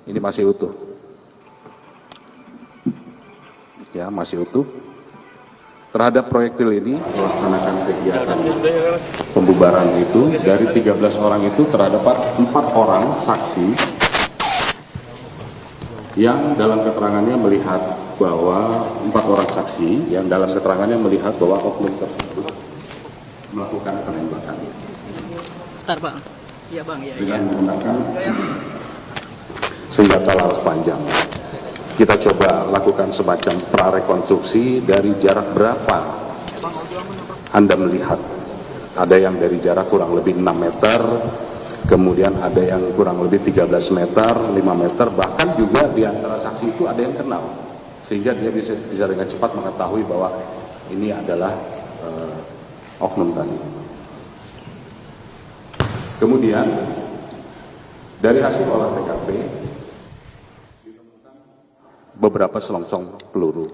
Ini masih utuh. Ya, masih utuh. Terhadap proyektil ini melaksanakan kegiatan pembubaran itu, dari 13 orang itu terdapat 4 orang saksi yang dalam keterangannya melihat bahwa 4 orang saksi yang dalam keterangannya melihat bahwa oknum tersebut melakukan penembakan. Bentar, Bang. Iya, Bang. Iya, dengan menggunakan senjata laras panjang. Kita coba lakukan semacam prarekonstruksi dari jarak berapa Anda melihat. Ada yang dari jarak kurang lebih 6 meter, kemudian ada yang kurang lebih 13 meter, 5 meter, bahkan juga di antara saksi itu ada yang kenal. Sehingga dia bisa dengan cepat mengetahui bahwa ini adalah oknum tadi. Kemudian dari hasil olah TKP beberapa selongsong peluru,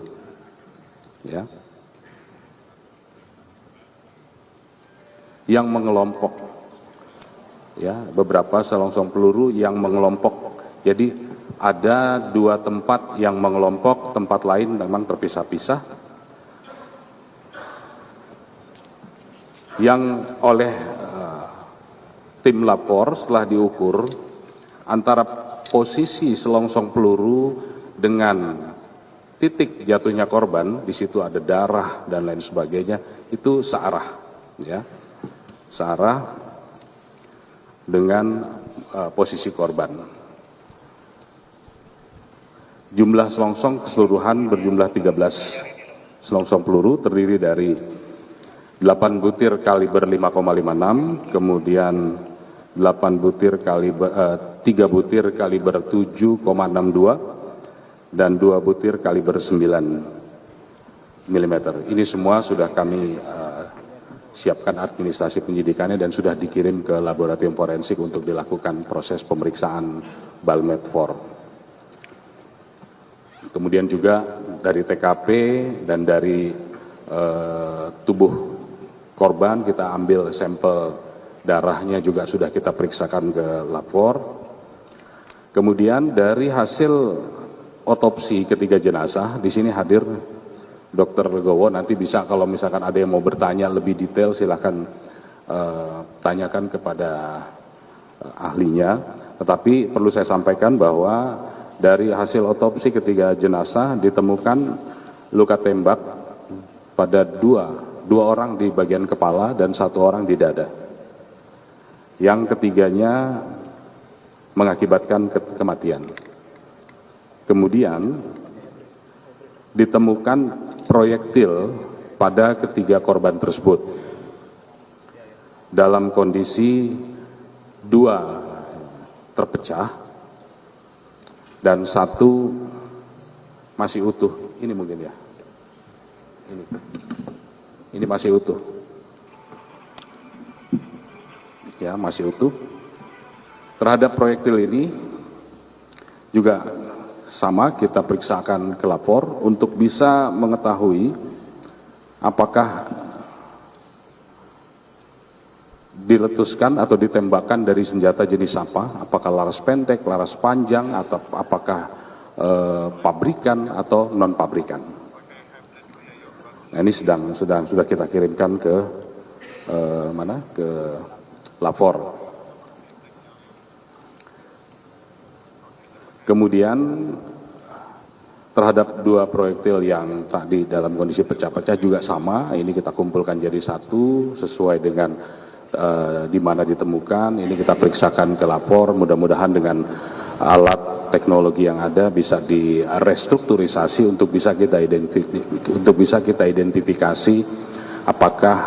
ya, yang mengelompok, ya, beberapa selongsong peluru yang mengelompok. Jadi ada 2 tempat yang mengelompok, tempat lain memang terpisah-pisah, yang oleh tim lapor setelah diukur antara posisi selongsong peluru dengan titik jatuhnya korban, di situ ada darah dan lain sebagainya, itu searah, ya, searah dengan posisi korban. Jumlah selongsong keseluruhan berjumlah 13 selongsong peluru, terdiri dari 8 butir kaliber 5,56, kemudian 8 butir kaliber 3 butir kaliber 7,62 dan 2 butir kaliber 9 mm. Ini semua sudah kami siapkan administrasi penyidikannya dan sudah dikirim ke laboratorium forensik untuk dilakukan proses pemeriksaan Balmed-4. Kemudian juga dari TKP dan dari tubuh korban kita ambil sampel darahnya juga sudah kita periksakan ke lapor. Kemudian dari hasil otopsi ketiga jenazah, di sini hadir Dr. Legowo, nanti bisa kalau misalkan ada yang mau bertanya lebih detail silahkan tanyakan kepada ahlinya. Tetapi perlu saya sampaikan bahwa dari hasil otopsi ketiga jenazah ditemukan luka tembak pada dua orang di bagian kepala dan 1 orang di dada. Yang ketiganya mengakibatkan kematian. Kemudian ditemukan proyektil pada ketiga korban tersebut dalam kondisi 2 terpecah dan 1 masih utuh. Ini mungkin ya, ini masih utuh, ya, masih utuh. Terhadap proyektil ini juga sama, kita periksakan ke lapor untuk bisa mengetahui apakah diletuskan atau ditembakkan dari senjata jenis apa, apakah laras pendek, laras panjang, atau apakah pabrikan atau non pabrikan. Nah, ini sudah kita kirimkan ke ke lapor. Kemudian terhadap 2 proyektil yang tadi dalam kondisi pecah-pecah juga sama, ini kita kumpulkan jadi 1 sesuai dengan di mana ditemukan. Ini kita periksakan ke lapor, mudah-mudahan dengan alat teknologi yang ada bisa direstrukturisasi untuk bisa kita identifikasi apakah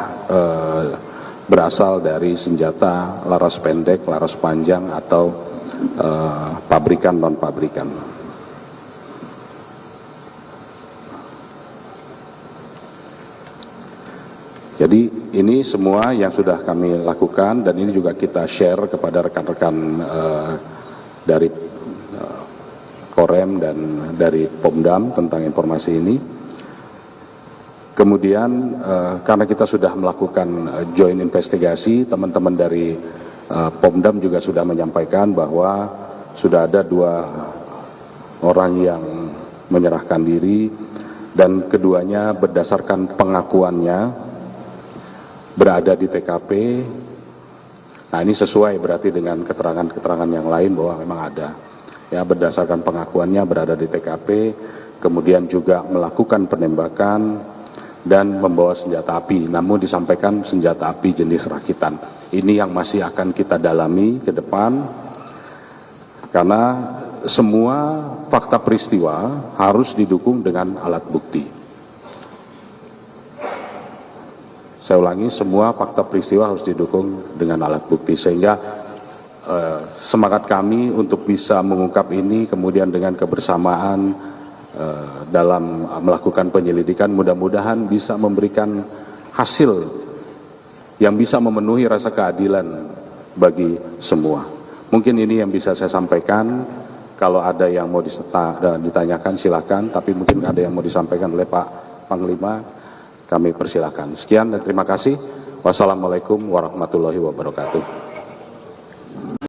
berasal dari senjata laras pendek, laras panjang, atau pabrikan non pabrikan. Jadi ini semua yang sudah kami lakukan dan ini juga kita share kepada rekan-rekan dari Korem dan dari Pomdam tentang informasi ini. Kemudian karena kita sudah melakukan joint investigasi, teman-teman dari Pomdam juga sudah menyampaikan bahwa sudah ada 2 orang yang menyerahkan diri, dan keduanya berdasarkan pengakuannya berada di TKP. Nah, ini sesuai berarti dengan keterangan-keterangan yang lain bahwa memang ada. Ya, berdasarkan pengakuannya berada di TKP, kemudian juga melakukan penembakan dan membawa senjata api. Namun disampaikan senjata api jenis rakitan. Ini yang masih akan kita dalami ke depan, karena semua fakta peristiwa harus didukung dengan alat bukti. Saya ulangi, semua fakta peristiwa harus didukung dengan alat bukti, sehingga semangat kami untuk bisa mengungkap ini, kemudian dengan kebersamaan dalam melakukan penyelidikan, mudah-mudahan bisa memberikan hasil yang bisa memenuhi rasa keadilan bagi semua. Mungkin ini yang bisa saya sampaikan. Kalau ada yang mau ditanyakan silakan, tapi mungkin ada yang mau disampaikan oleh Pak Panglima, kami persilakan. Sekian dan terima kasih. Wassalamualaikum warahmatullahi wabarakatuh.